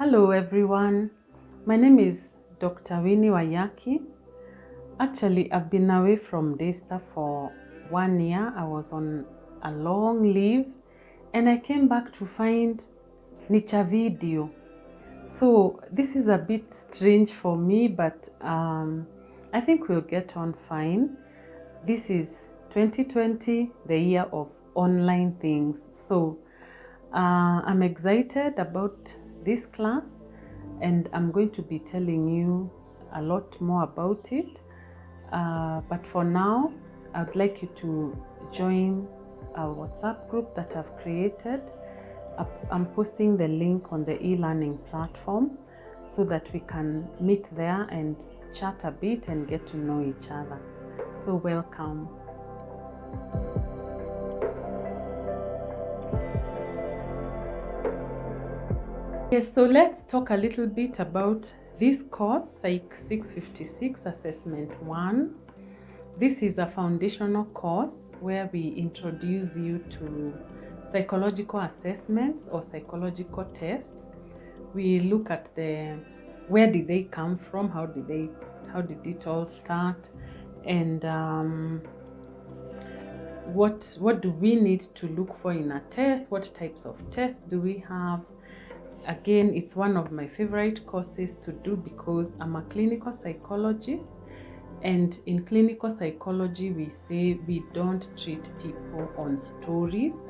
Hello everyone, my name is Dr. Winnie Wayaki. Actually, I've been away from DSTA for 1 year. I was on a long leave and I came back to find niche video. So this is a bit strange for me, but I think we'll get on fine. This is 2020, the year of online things. So I'm excited about this class and I'm going to be telling you a lot more about it. But for now, I'd like you to join our WhatsApp group that I've created. I'm posting the link on the e-learning platform so that we can meet there and chat a bit and get to know each other. So welcome. Yes, so let's talk a little bit about this course, Psych 656 Assessment 1. This is a foundational course where we introduce you to psychological assessments or psychological tests. We look at where did they come from, how did it all start, and what do we need to look for in a test, what types of tests do we have. Again, it's one of my favorite courses to do because I'm a clinical psychologist, and in clinical psychology we say we don't treat people on stories,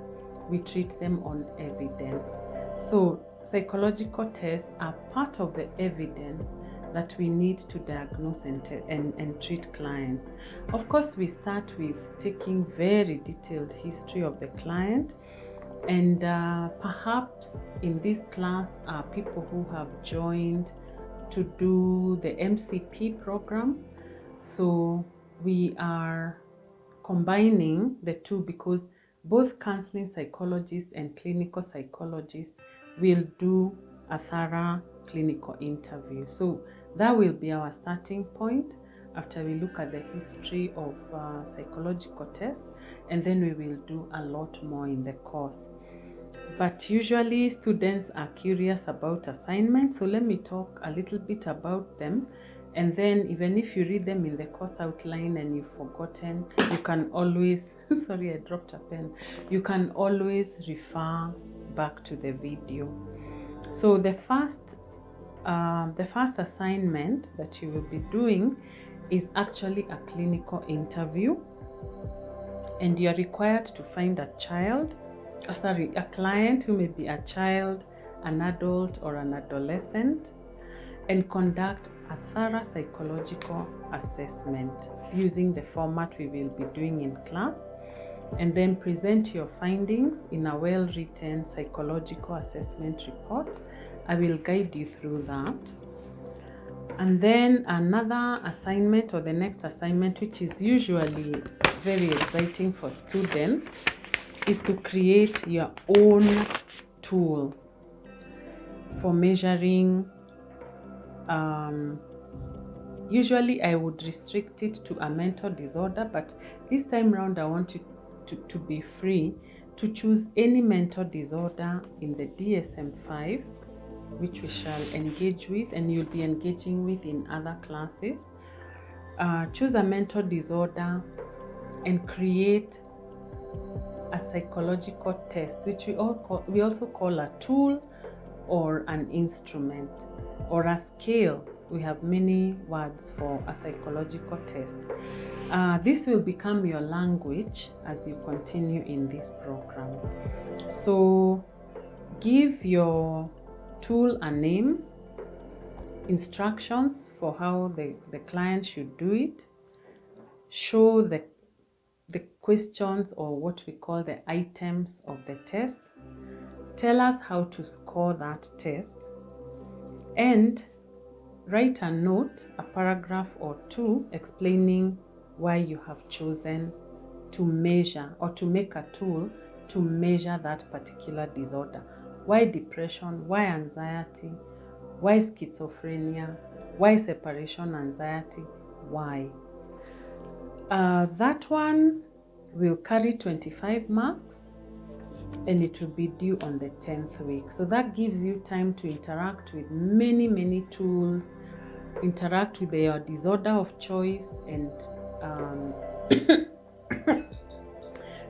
we treat them on evidence. So psychological tests are part of the evidence that we need to diagnose and treat clients. Of course, we start with taking very detailed history of the client, and perhaps in this class are people who have joined to do the MCP program. So we are combining the two because both counseling psychologists and clinical psychologists will do a thorough clinical interview. So that will be our starting point after we look at the history of psychological tests, and then we will do a lot more in the course. But usually students are curious about assignments, so let me talk a little bit about them, and then even if you read them in the course outline and you've forgotten, you can always sorry, I dropped a pen. You can always refer back to the video. So the first assignment that you will be doing is actually a clinical interview, and you're required to find a client who may be a child, an adult, or an adolescent, and conduct a thorough psychological assessment using the format we will be doing in class, and then present your findings in a well-written psychological assessment report. I will guide you through that. And then another assignment, or the next assignment, which is usually very exciting for students, is to create your own tool for measuring. Usually I would restrict it to a mental disorder, but this time around I want you to be free to choose any mental disorder in the DSM-5, which we shall engage with and you'll be engaging with in other classes. Choose a mental disorder and create a psychological test, which we also call a tool or an instrument or a scale. We have many words for a psychological test. This will become your language as you continue in this program. So give your tool a name, instructions for how the client should do it, show the questions or what we call the items of the test, tell us how to score that test, and write a note, a paragraph or two, explaining why you have chosen to measure or to make a tool to measure that particular disorder. Why depression? Why anxiety? Why schizophrenia? Why separation anxiety? Why? That one will carry 25 marks. and it will be due on the 10th week. So that gives you time to interact with many tools, interact with your disorder of choice, and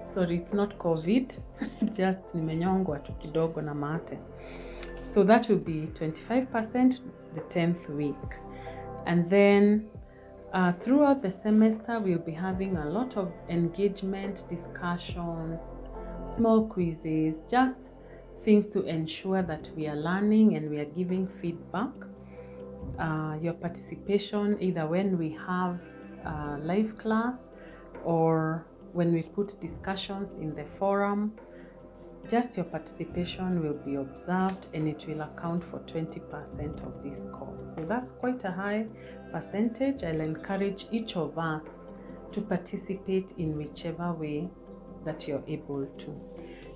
sorry, it's not COVID, just nimenyongwa tu kidogo na mate. So that will be 25% the 10th week. And then throughout the semester, we'll be having a lot of engagement, discussions, small quizzes, just things to ensure that we are learning and we are giving feedback. Your participation, either when we have live class or when we put discussions in the forum, just your participation will be observed and it will account for 20% of this course. So that's quite a high percentage. I'll encourage each of us to participate in whichever way that you're able to.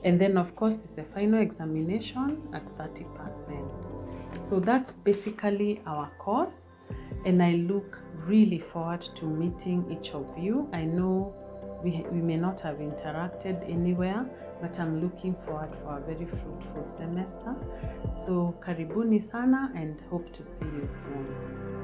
And then of course it's the final examination at 30%. So that's basically our course, and I look really forward to meeting each of you. I know we may not have interacted anywhere, but I'm looking forward for a very fruitful semester. So karibuni sana and hope to see you soon.